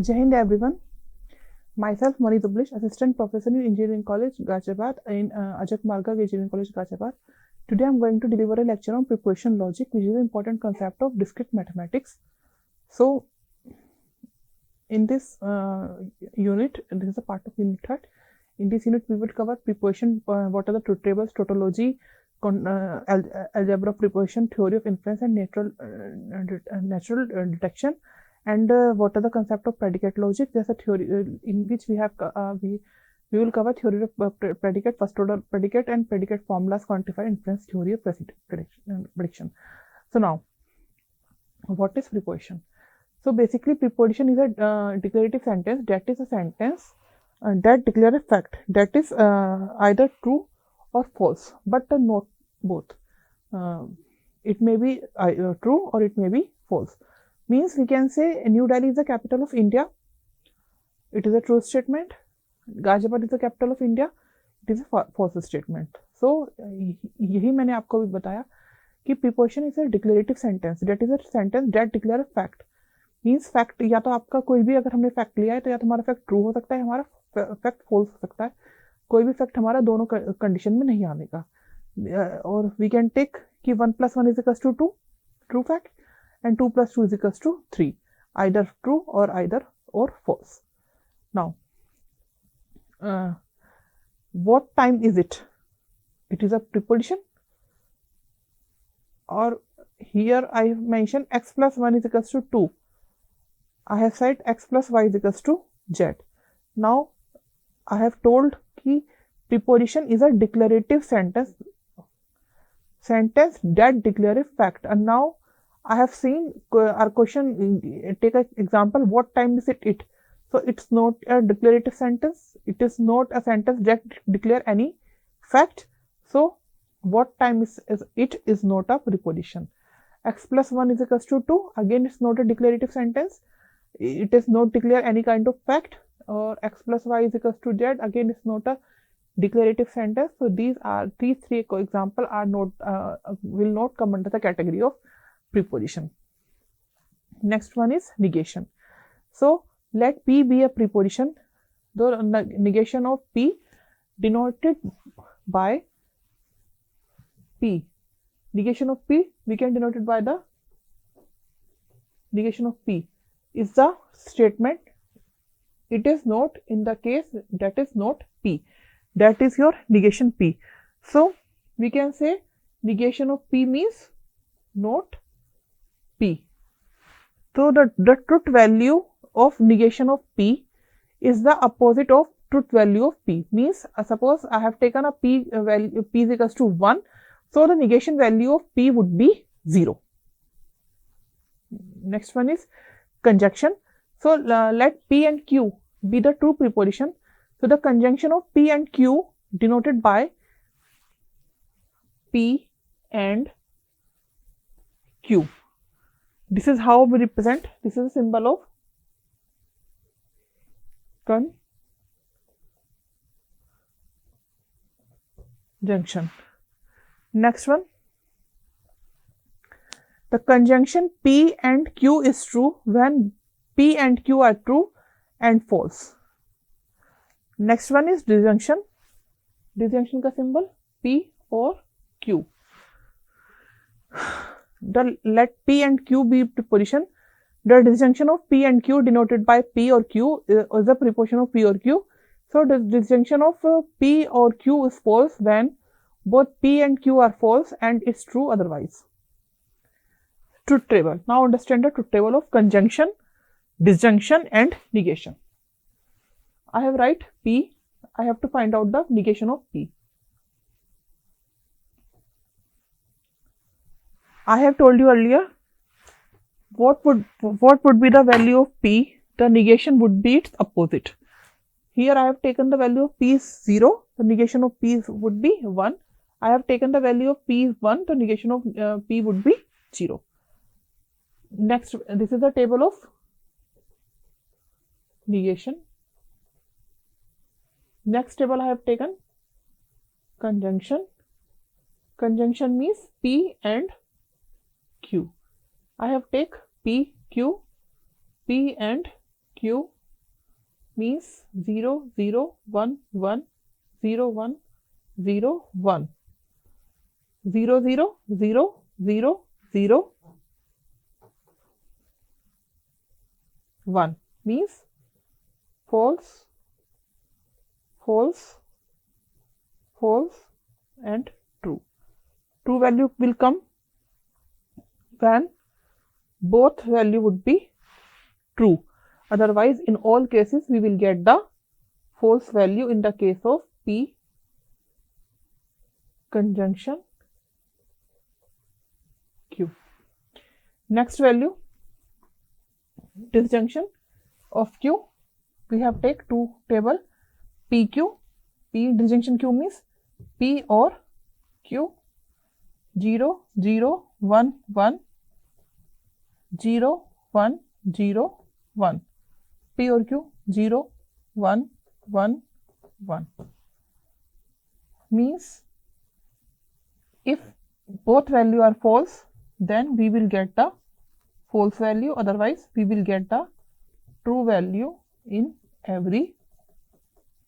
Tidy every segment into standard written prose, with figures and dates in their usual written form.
Jai Hind everyone. Myself Mani Dublish, Assistant Professor in Engineering College, Ghaziabad, in Akgec Engineering College, Ghaziabad. Today I am going to deliver a lecture on propositional logic, which is an important concept of discrete mathematics. So, in this unit, this is a part of unit 3. In this unit, we will cover proposition, what are the truth tables, tautology, algebra of proposition, theory of inference, and natural detection. And what are the concept of predicate logic? There's a theory in which we have we will cover theory of predicate, first order predicate, and predicate formulas, quantified inference, theory of prediction. So now, what is proposition? So basically, proposition is a declarative sentence. That is a sentence that declares a fact that is either true or false, but not both. It may be true or it may be false. Means we can say New Delhi is the capital of India. It is a true statement. Ghaziabad is the capital of India. It is a false statement. So यही मैंने आपको भी बताया कि preposition is a declarative sentence. That is a sentence that declare a fact. Means fact या तो आपका कोई भी अगर हमने fact लिया है तो या तो हमारा fact true हो सकता है, हमारा fact false हो सकता है. कोई भी fact हमारा दोनों condition में नहीं आने का. और we can take कि 1 + 1 = 2, true fact, and 2 + 2 = 3, either true or false. Now, what time is it? It is a preposition. Or here I have mentioned x + 1 = 2. I have said x + y = z. Now, I have told कि preposition is a declarative sentence that declare a fact. And now I have seen our question, take an example, what time is it? So it's not a declarative sentence. It is not a sentence that declare any fact. So what time is it is not a preposition. X + 1 = 2. Again, it's not a declarative sentence. It is not declare any kind of fact. Or x + y = z. Again, it's not a declarative sentence. So these three examples are not will not come under the category of preposition. Next one is negation. So let P be a preposition. The negation of P denoted by P. Negation of P we can denote it by the negation of P is the statement it is not in the case that is not P. That is your negation P. So we can say negation of P means not P. So the truth value of negation of P is the opposite of truth value of P. Means suppose I have taken a P value, P is = 1. So the negation value of P would be 0. Next one is conjunction. So let P and Q be the true preposition. So the conjunction of P and Q denoted by P and Q. This is how we represent. This is a symbol of conjunction. Next one. The conjunction P and Q is true when P and Q are true and false. Next one is disjunction. Disjunction का symbol P or Q. Let P and Q be preposition. The disjunction of P and Q denoted by P or Q is a preposition of P or Q. So the disjunction of P or Q is false when both P and Q are false and it's true otherwise. Truth table. Now understand the truth table of conjunction, disjunction and negation. I have write P. I have to find out the negation of P. I have told you earlier what would be the value of P. The negation would be its opposite. Here I have taken the value of P is 0. The negation of P would be 1. I have taken the value of P is 1. The negation of P would be 0. Next, this is the table of negation. Next table I have taken conjunction. Conjunction means P and Q. I have take P, Q, P and Q means 0, 0, 1, 1, 0, 1, 0, 1. 0, 0, 0, 0, 0, 1 means false, false, false and true. True value will come when both value would be true. Otherwise, in all cases, we will get the false value in the case of P conjunction Q. Next value, disjunction of Q. We have take two table PQ. P disjunction Q means P or Q 0, 0, 1, 1, 0, 1, 0, 1. P or Q 0, 1, 1, 1 means if both value are false, then we will get the false value, otherwise we will get the true value in every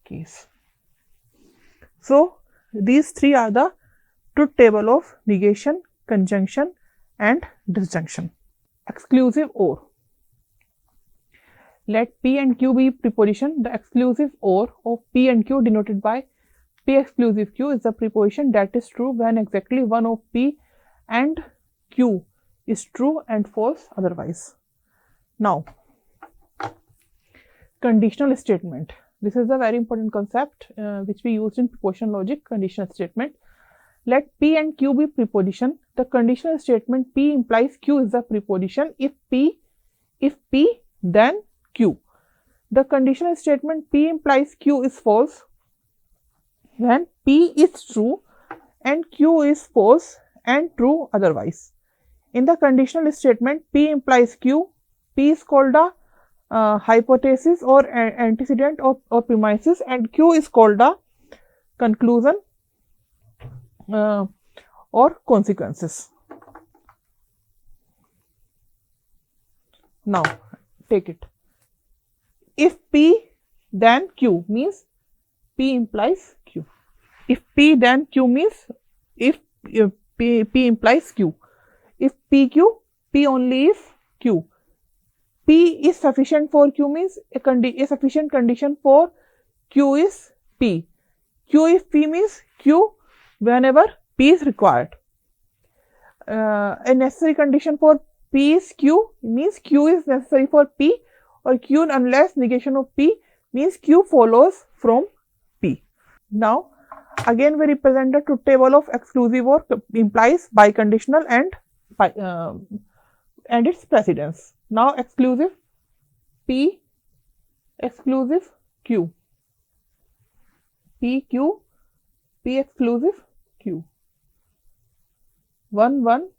case. So these three are the truth table of negation, conjunction and disjunction. Exclusive OR. Let P and Q be preposition. The exclusive OR of P and Q denoted by P exclusive Q is the preposition that is true when exactly one of P and Q is true and false otherwise. Now, conditional statement. This is a very important concept which we used in propositional logic. Conditional statement. Let P and Q be preposition. The conditional statement P implies Q is the preposition. If P, then Q. The conditional statement P implies Q is false when P is true and Q is false and true otherwise. In the conditional statement P implies Q, P is called a hypothesis or antecedent or premises, and Q is called a conclusion or consequences. Now take it. If P then Q means P implies Q. If P then Q means if P implies Q. If PQ, P only if Q. P is sufficient for Q means a sufficient condition for Q is P. Q if P means Q whenever P is required. A necessary condition for P is Q means Q is necessary for P, or Q unless negation of P means Q follows from P. Now again we represent the truth table of exclusive OR implies biconditional and its precedence. Now exclusive P, exclusive Q, PQ, P exclusive Q, 1, 1,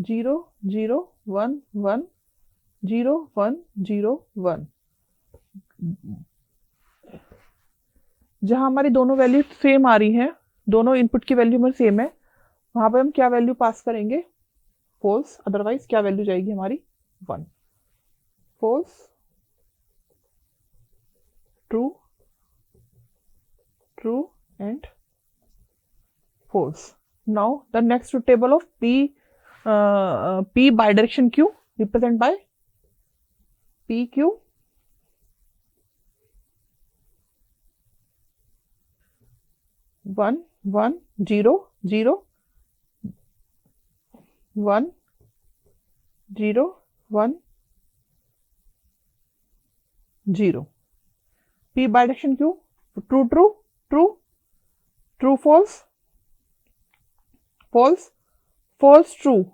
0, 0, 1, 1, 0, 1, 0, 1. जहां हमारी दोनों value same आ रही हैं, दोनों input की value हमारी same है, वहां पर हम क्या वैल्यू पास करेंगे? फॉल्स. अदरवाइज क्या वैल्यू जाएगी हमारी? 1. False, true, true and false. Now the next table of P bidirection Q represent by PQ, 1, 1, 0, 0, 1, 0, 1, 0. P bidirection Q, true, true, true, true, false, false, false, true,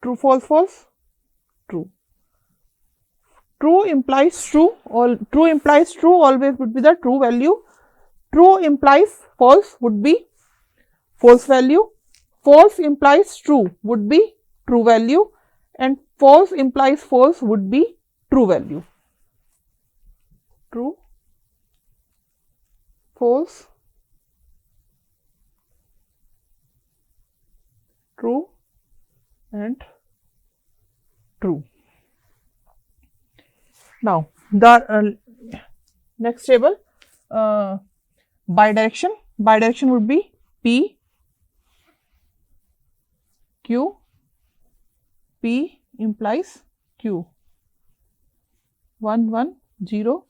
true, false, false, true. True implies true, or true implies true always would be the true value. True implies false would be false value. False implies true would be true value, and false implies false would be true value. True, false, true, and true. Now the next table, bidirection. Bidirection would be P, Q, P implies Q. 1 1 0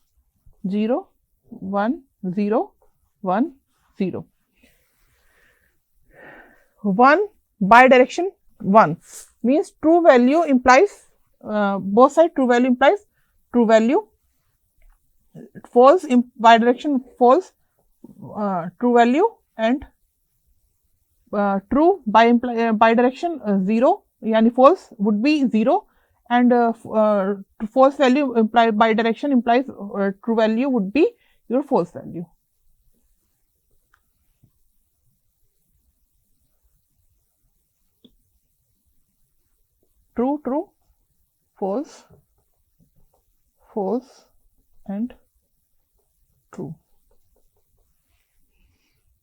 0 1 0 1 0. 1 bidirection 1 means true value implies both side true value implies true value. False bidirection false true value, and true bidirection 0 yani false would be 0, and false value bidirection implies true value would be your false value. True, true, false, false, and true.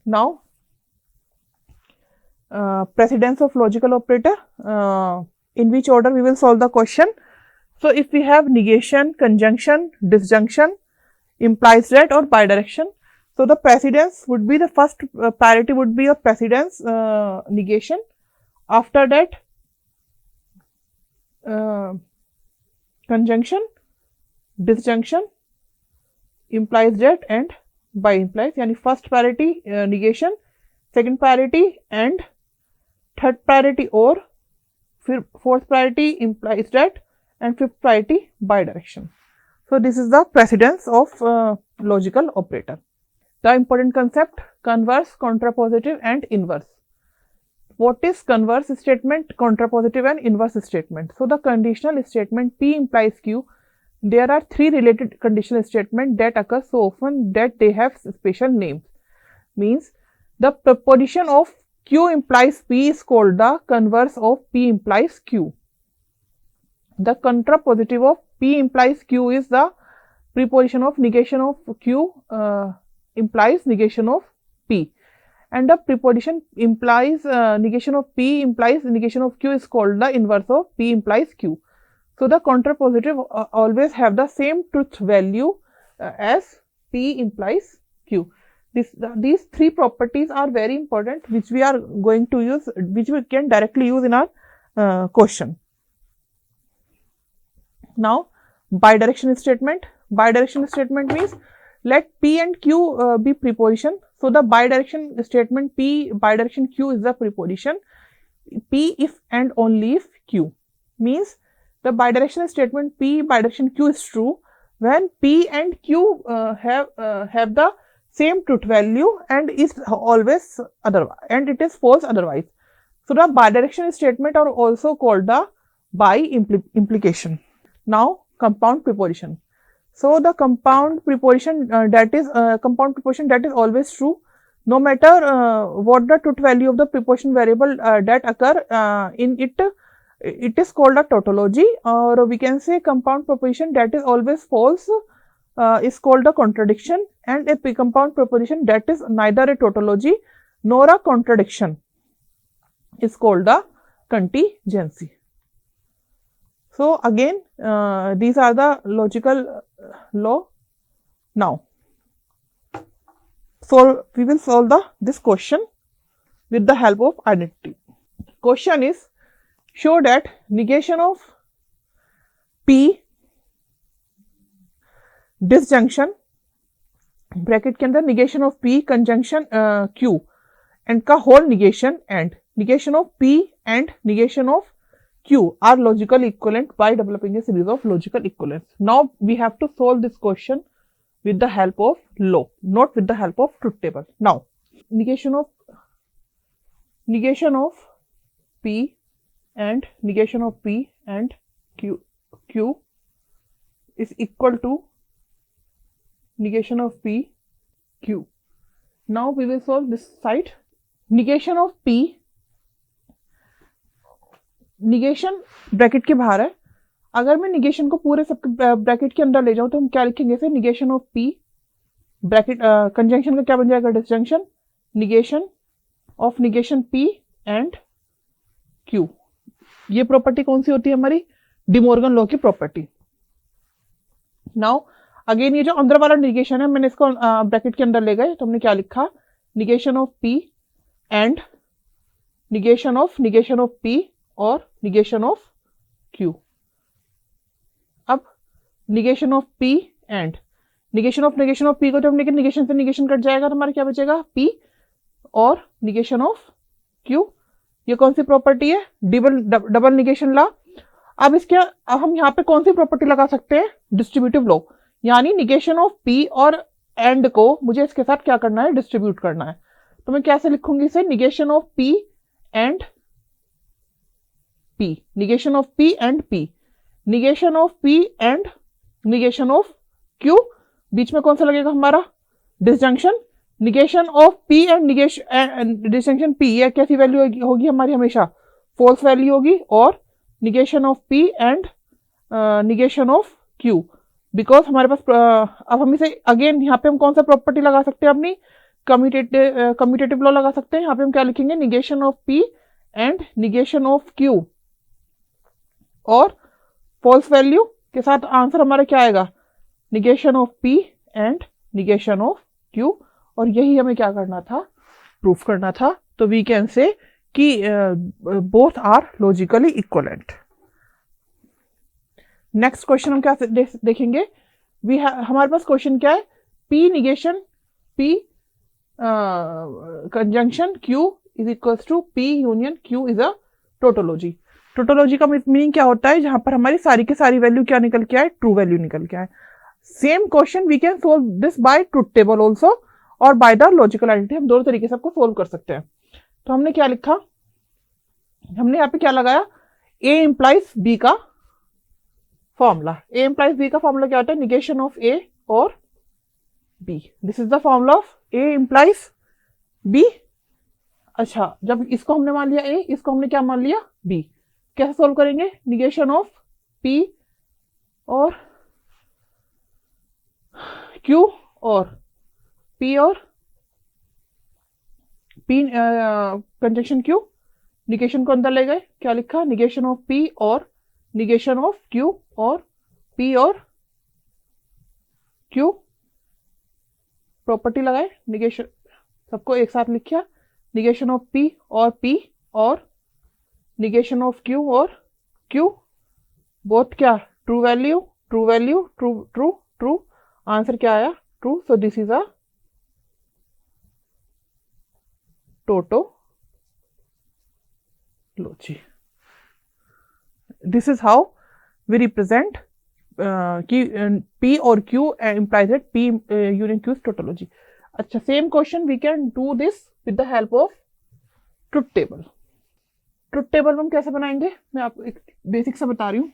Now, precedence of logical operator, in which order we will solve the question. So, if we have negation, conjunction, disjunction, implies that, or bidirection, so the precedence would be the first priority would be a precedence negation. After that, conjunction, disjunction, implies that, and by implies, yani first priority negation, second priority and third priority or fourth priority implies that, and fifth priority bidirection. So, this is the precedence of logical operator. The important concept: converse, contrapositive and inverse. What is converse statement, contrapositive and inverse statement? So, the conditional statement P implies Q. There are three related conditional statements that occur so often that they have special names. Means the proposition of Q implies P is called the converse of P implies Q. The contrapositive of P implies Q is the preposition of negation of Q implies negation of P, and the preposition implies negation of P implies negation of Q is called the inverse of P implies Q. So, the contrapositive always have the same truth value as P implies Q. These three properties are very important, which we are going to use, which we can directly use in our question. Now, bidirection statement. Bidirection statement means let P and Q be preposition. So, the bidirection statement P bidirection Q is the preposition. P if and only if Q means the bidirectional statement P bidirection Q is true when P and Q have the same truth value and is always otherwise, and it is false otherwise. So, the bidirectional statement are also called the by implication. Now, compound preposition. So, the compound preposition that is always true no matter what the truth value of the preposition variable that occur in it. It is called a tautology, or we can say compound proposition that is always false is called a contradiction, and a compound proposition that is neither a tautology nor a contradiction is called a contingency. So, again these are the logical law. Now, so we will solve this question with the help of identity. Question is, show that negation of P disjunction bracket के अंदर negation of P conjunction Q and का whole negation and negation of P and negation of Q are logical equivalent by developing a series of logical equivalents. Now we have to solve this question with the help of law, not with the help of truth table. Now negation of P and negation of P and Q is equal to negation of P Q. Now we will solve this side. Negation of P, negation bracket के बाहर है. अगर मैं negation को पूरे सब bracket के अंदर ले जाऊं तो हम क्या लिखेंगे? फिर negation of P bracket conjunction का क्या बन जाएगा? Disjunction. negation of negation P and Q. ये प्रॉपर्टी कौन सी होती है हमारी, डी मॉर्गन लॉ की प्रॉपर्टी। नाउ अगेन ये जो अंदर वाला निगेशन है मैंने इसको ब्रैकेट के अंदर ले गए, तो हमने क्या लिखा, negation of P and negation of P और निगेशन ऑफ क्यू। अब negation of P and negation of P को जब निगेशन से निगेशन कट जाएगा तो हमारा क्या बचेगा, पी और निगेशन ऑफ क्यू। ये कौन सी प्रॉपर्टी है, डबल निगेशन लॉ। अब हम यहाँ पे कौन सी प्रॉपर्टी लगा सकते हैं, डिस्ट्रीब्यूटिव लॉ, यानी निगेशन ऑफ पी और एंड को मुझे इसके साथ क्या करना है, डिस्ट्रीब्यूट करना है। तो मैं कैसे लिखूंगी इसे, negation of P and P, negation of P and P, negation of P and negation of Q. बीच में कौन सा लगेगा हमारा, disjunction. Negation of P and disjunction P, ये कैसी वैल्यू होगी हमारी, हमेशा फॉल्स वैल्यू होगी। और negation of P and negation of Q, because हमारे पास अब हम इसे अगेन यहाँ पे हम कौन सा प्रॉपर्टी लगा सकते हैं, अपनी कम्यूटेटिव लॉ लगा सकते हैं। यहाँ पे हम क्या लिखेंगे, negation of P and negation of Q, और फॉल्स वैल्यू के साथ आंसर हमारा क्या आएगा, negation of P and negation of Q. और यही हमें क्या करना था, प्रूफ करना था। तो वी कैन से कि both are logically equivalent. Next question हम क्या देखेंगे, हमारे पास क्वेश्चन क्या है, P negation P conjunction Q is equals to P union Q is a tautology. Tautology का मीनिंग क्या होता है, जहां पर हमारी सारी की सारी वैल्यू क्या निकल के आए, ट्रू वैल्यू निकल के आए। Same question we can solve this by truth table also और बाय द लॉजिकल आइडेंटिटी, हम दोनों तरीके से आपको सोल्व कर सकते हैं। तो हमने क्या लिखा, हमने यहाँ पे क्या लगाया, ए इंप्लाइज बी का फॉर्मूला। ए इंप्लाइज बी का फॉर्मूला क्या होता है, निगेशन ऑफ ए और B. This is the formula of A implies B. अच्छा, जब इसको हमने मान लिया ए, इसको हमने क्या मान लिया बी, कैसे सोल्व करेंगे, निगेशन ऑफ पी और क्यू और पी कंजंक्शन क्यू, निगेशन को अंदर ले गए, क्या लिखा, निगेशन ऑफ पी और निगेशन ऑफ क्यू और पी और क्यू, प्रॉपर्टी लगाए, निगेशन सबको एक साथ लिखा, निगेशन ऑफ पी और निगेशन ऑफ क्यू और क्यू, बोथ क्या, true value true value true true true, answer क्या आया, true. So this is a tautology. This is how we represent कि P और Q implies that P union Q is tautology. अच्छा, same question we can do this with the help of truth table. Truth table में हम कैसे बनाएंगे, मैं आपको एक बेसिक सा बता रही हूँ।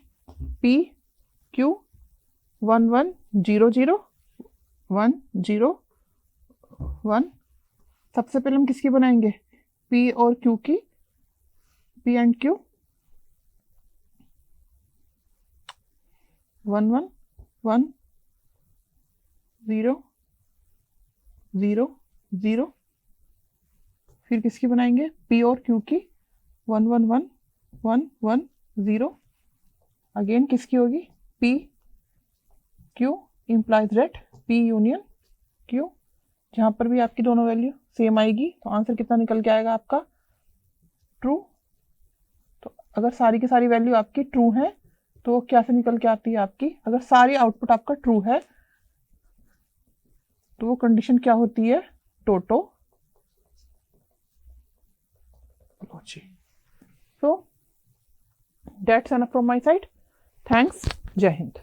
P Q 1 1 0 0 1 0 1। सबसे पहले हम किसकी बनाएंगे, P और Q की, P एंड Q 1 1 1 0 0 0। फिर किसकी बनाएंगे, P और Q की 1 1 1 1 1 0। अगेन किसकी होगी, P Q implies that P union Q, जहां पर भी आपकी दोनों वैल्यू सेम आएगी तो आंसर कितना निकल के आएगा आपका, ट्रू। तो अगर सारी की सारी वैल्यू आपकी ट्रू है तो वो क्या से निकल के आती है आपकी, अगर सारी आउटपुट आपका ट्रू है तो वो कंडीशन क्या होती है, tautology. So that's enough from my side. Thanks, जय हिंद।